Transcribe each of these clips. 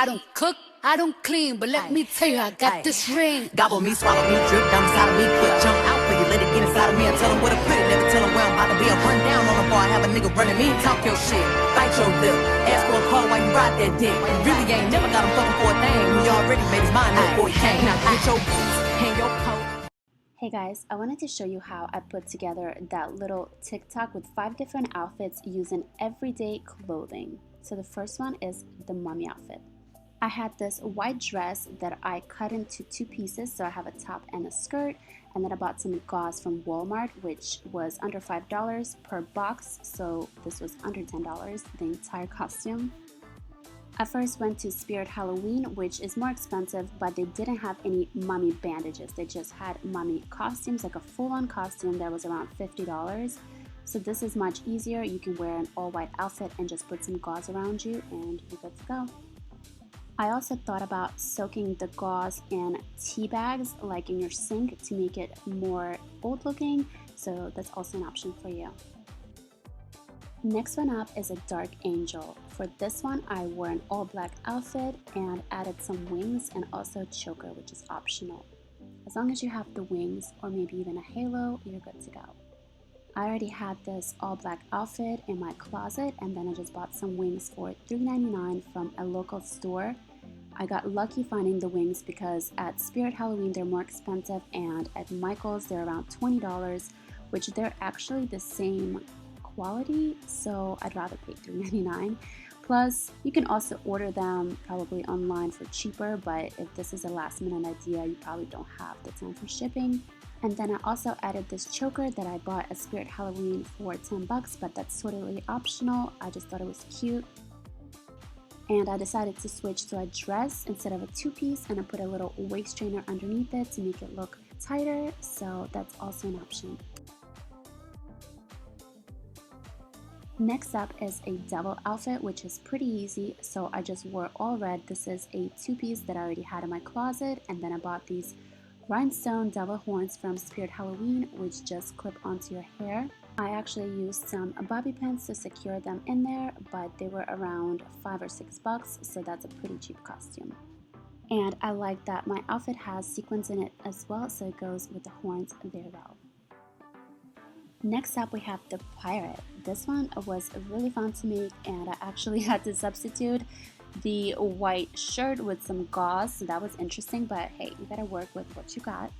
I don't cook, I don't clean, but let me tell you, I got this ring. Gobble me, swallow me, drip down inside of me, quick jump out for you, let it get inside of me. I tell them what I put it, never tell them where I'm about to be. I run down on the bar, have a nigga running me, talk your shit, bite your lip, ask for a call while you ride that dick. You really ain't never got him fucking for a thing. He already made his mind up before he came. Now get your boots, hang your coat. Hey guys, I wanted to show you how I put together that little TikTok with 5 different outfits using everyday clothing. So the first one is the mommy outfit. I had this white dress that I cut into 2 pieces, so I have a top and a skirt, and then I bought some gauze from Walmart, which was under $5 per box, so this was under $10, the entire costume. I first went to Spirit Halloween, which is more expensive, but they didn't have any mommy bandages. They just had mommy costumes, like a full-on costume that was around $50. So this is much easier. You can wear an all-white outfit and just put some gauze around you and you're good to go. I also thought about soaking the gauze in tea bags, like in your sink, to make it more old looking, so that's also an option for you. Next one up is a dark angel. For this one, I wore an all black outfit and added some wings and also a choker, which is optional. As long as you have the wings or maybe even a halo, you're good to go. I already had this all black outfit in my closet, and then I just bought some wings for $3.99 from a local store. I got lucky finding the wings because at Spirit Halloween they're more expensive, and at Michael's they're around $20, which they're actually the same quality, so I'd rather pay $3.99. Plus, you can also order them probably online for cheaper, but if this is a last minute idea, you probably don't have the time for shipping. And then I also added this choker that I bought at Spirit Halloween for $10, but that's totally optional. I just thought it was cute. And I decided to switch to a dress instead of a 2-piece, and I put a little waist trainer underneath it to make it look tighter, so that's also an option. Next up is a devil outfit, which is pretty easy, so I just wore all red. This is a 2-piece that I already had in my closet, and then I bought these rhinestone devil horns from Spirit Halloween, which just clip onto your hair. I actually used some bobby pins to secure them in there, but they were around $5 or $6, so that's a pretty cheap costume. And I like that my outfit has sequins in it as well, so it goes with the horns very well. Next up we have the pirate. This one was really fun to make, and I actually had to substitute the white shirt with some gauze, so that was interesting, but hey, you gotta work with what you got.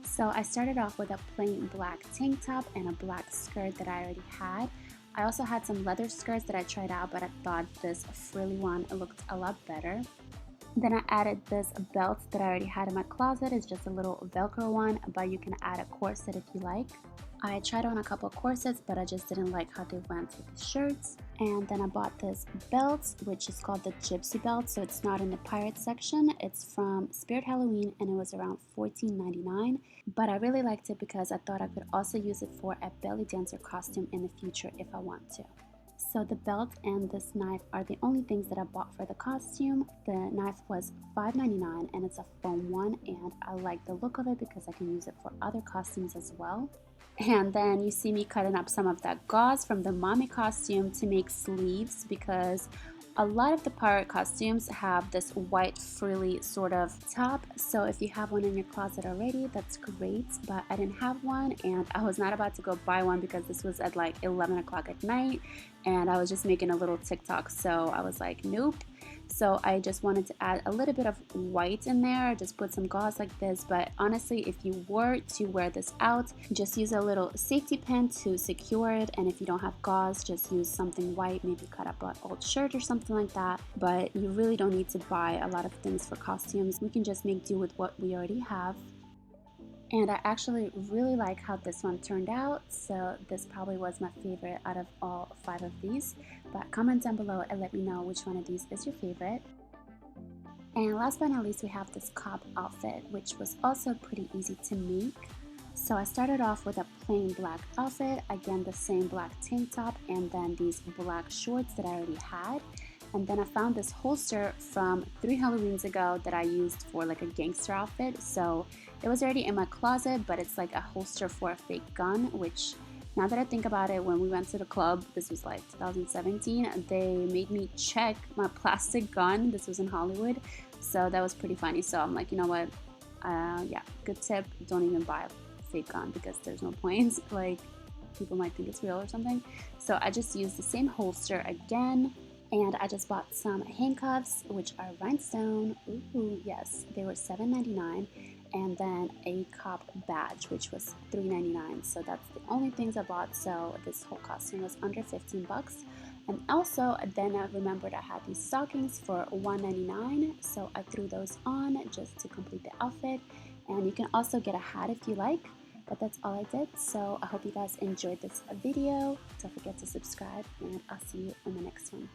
So I started off with a plain black tank top and a black skirt that I already had. I also had some leather skirts that I tried out, but I thought this frilly one looked a lot better. Then I added this belt that I already had in my closet. It's just a little Velcro one, but you can add a corset if you like. I tried on a couple of corsets, but I just didn't like how they went with the shirts. And then I bought this belt, which is called the Gypsy belt, so it's not in the pirate section. It's from Spirit Halloween, and it was around $14.99. But I really liked it because I thought I could also use it for a belly dancer costume in the future if I want to. So the belt and this knife are the only things that I bought for the costume. The knife was $5.99, and it's a foam one, and I like the look of it because I can use it for other costumes as well. And then you see me cutting up some of that gauze from the mommy costume to make sleeves, because a lot of the pirate costumes have this white frilly sort of top. So if you have one in your closet already, that's great, but I didn't have one, and I was not about to go buy one because this was at like 11 o'clock at night, and I was just making a little TikTok, so I was like, nope. So I just wanted to add a little bit of white in there, just put some gauze like this. But honestly, if you were to wear this out, just use a little safety pin to secure it, and if you don't have gauze, just use something white, maybe cut up an old shirt or something like that. But you really don't need to buy a lot of things for costumes. We can just make do with what we already have. And I actually really like how this one turned out, so this probably was my favorite out of all 5 of these. But comment down below and let me know which one of these is your favorite. And last but not least, we have this cop outfit, which was also pretty easy to make. So I started off with a plain black outfit, again the same black tank top, and then these black shorts that I already had. And then I found this holster from 3 Halloweens ago that I used for like a gangster outfit. So it was already in my closet, but it's like a holster for a fake gun, which Now that I think about it, when we went to the club, this was like 2017, they made me check my plastic gun. This was in Hollywood, so that was pretty funny. So I'm like, you know what? Yeah, good tip. Don't even buy a fake gun because there's no point. Like, people might think it's real or something. So I just used the same holster again, and I just bought some handcuffs, which are rhinestone. Ooh, yes, they were $7.99. And then a cop badge, which was $3.99. So that's the only things I bought. So this whole costume was under 15 bucks. And also, then I remembered I had these stockings for $1.99. So I threw those on just to complete the outfit. And you can also get a hat if you like. But that's all I did. So I hope you guys enjoyed this video. Don't forget to subscribe, and I'll see you in the next one.